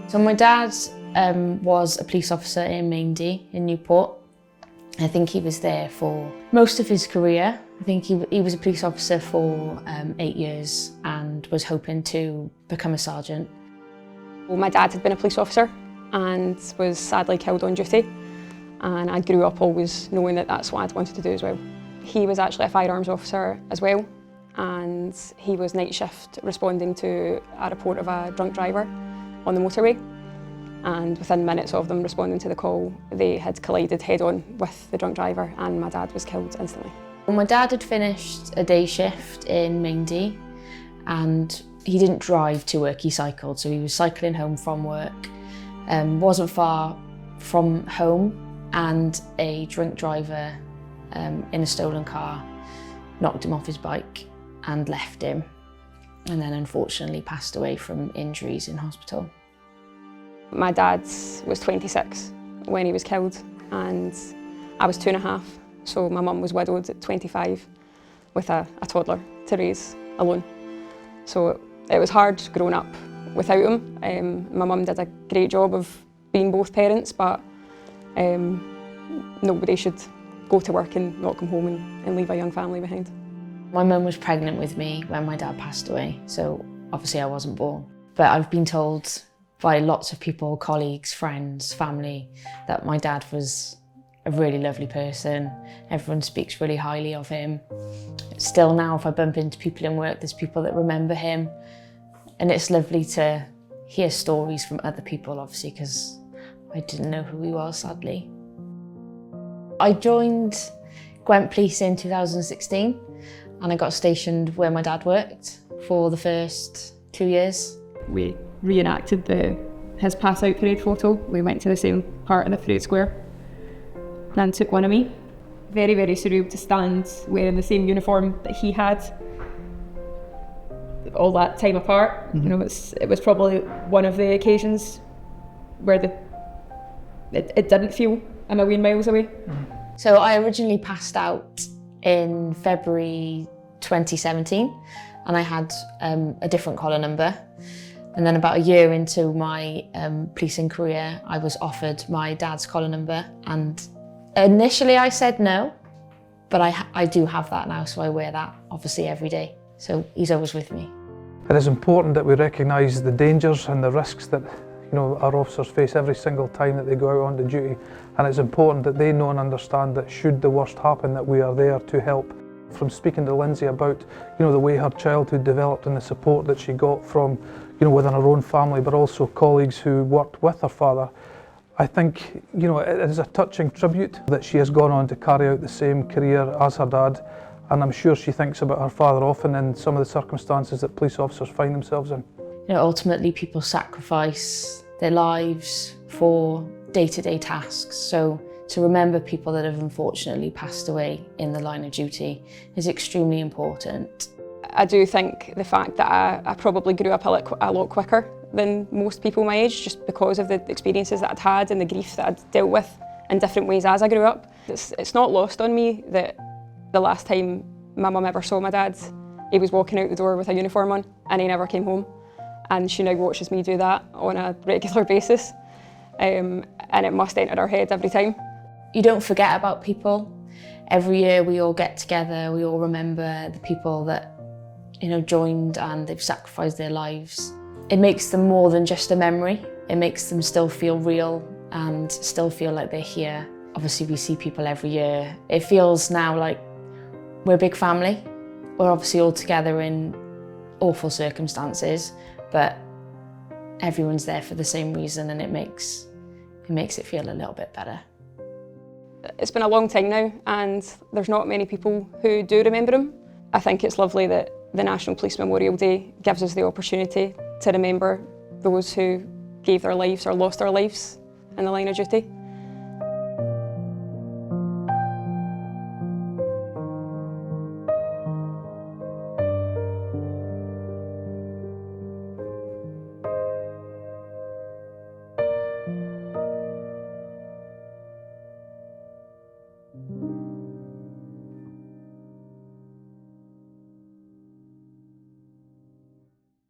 So my dad was a police officer in Maindy in Newport. I think he was there for most of his career. I think he was a police officer for 8 years and was hoping to become a sergeant. Well, my dad had been a police officer and was sadly killed on duty, and I grew up always knowing that that's what I'd wanted to do as well. He was actually a firearms officer as well, and he was night shift responding to a report of a drunk driver on the motorway. And within minutes of them responding to the call, they had collided head-on with the drunk driver and my dad was killed instantly. Well, my dad had finished a day shift in Maindy and he didn't drive to work, he cycled. So he was cycling home from work, wasn't far from home, and a drunk driver in a stolen car knocked him off his bike and left him, and then unfortunately passed away from injuries in hospital. My dad was 26 when he was killed and I was 2.5, so my mum was widowed at 25 with a toddler to raise alone. So it was hard growing up without him. My mum did a great job of being both parents, but nobody should go to work and not come home and leave a young family behind. My mum was pregnant with me when my dad passed away, so obviously I wasn't born. But I've been told by lots of people, colleagues, friends, family, that my dad was a really lovely person. Everyone speaks really highly of him. Still now, if I bump into people in work, there's people that remember him. And it's lovely to hear stories from other people, obviously, because I didn't know who he was, sadly. I joined Gwent Police in 2016, and I got stationed where my dad worked for the first 2 years. We reenacted his pass out parade photo. We went to the same part of the parade square and took one of me. Very, very surreal to stand wearing the same uniform that he had all that time apart. Mm-hmm. You know, it was probably one of the occasions where it didn't feel a million miles away. Mm-hmm. So I originally passed out in February 2017 and I had a different collar number. And then about a year into my policing career, I was offered my dad's collar number, and initially I said no, but I do have that now, so I wear that obviously every day. So he's always with me. It is important that we recognise the dangers and the risks that our officers face every single time that they go out onto duty, and it's important that they know and understand that should the worst happen, that we are there to help. From speaking to Linsey about the way her childhood developed and the support that she got from within her own family, but also colleagues who worked with her father, I think it is a touching tribute that she has gone on to carry out the same career as her dad, and I'm sure she thinks about her father often in some of the circumstances that police officers find themselves in. Ultimately people sacrifice their lives for day-to-day tasks, so to remember people that have unfortunately passed away in the line of duty is extremely important. I do think the fact that I probably grew up a lot quicker than most people my age, just because of the experiences that I'd had and the grief that I'd dealt with in different ways as I grew up. It's not lost on me that the last time my mum ever saw my dad, he was walking out the door with a uniform on and he never came home. And she now watches me do that on a regular basis. And it must enter her head every time. You don't forget about people. Every year we all get together, we all remember the people that joined and they've sacrificed their lives. It makes them more than just a memory. It makes them still feel real and still feel like they're here. Obviously we see people every year. It feels now like we're a big family. We're obviously all together in awful circumstances, but everyone's there for the same reason, and it makes it feel a little bit better. It's been a long time now and there's not many people who do remember him. I think it's lovely that the National Police Memorial Day gives us the opportunity to remember those who gave their lives or lost their lives in the line of duty.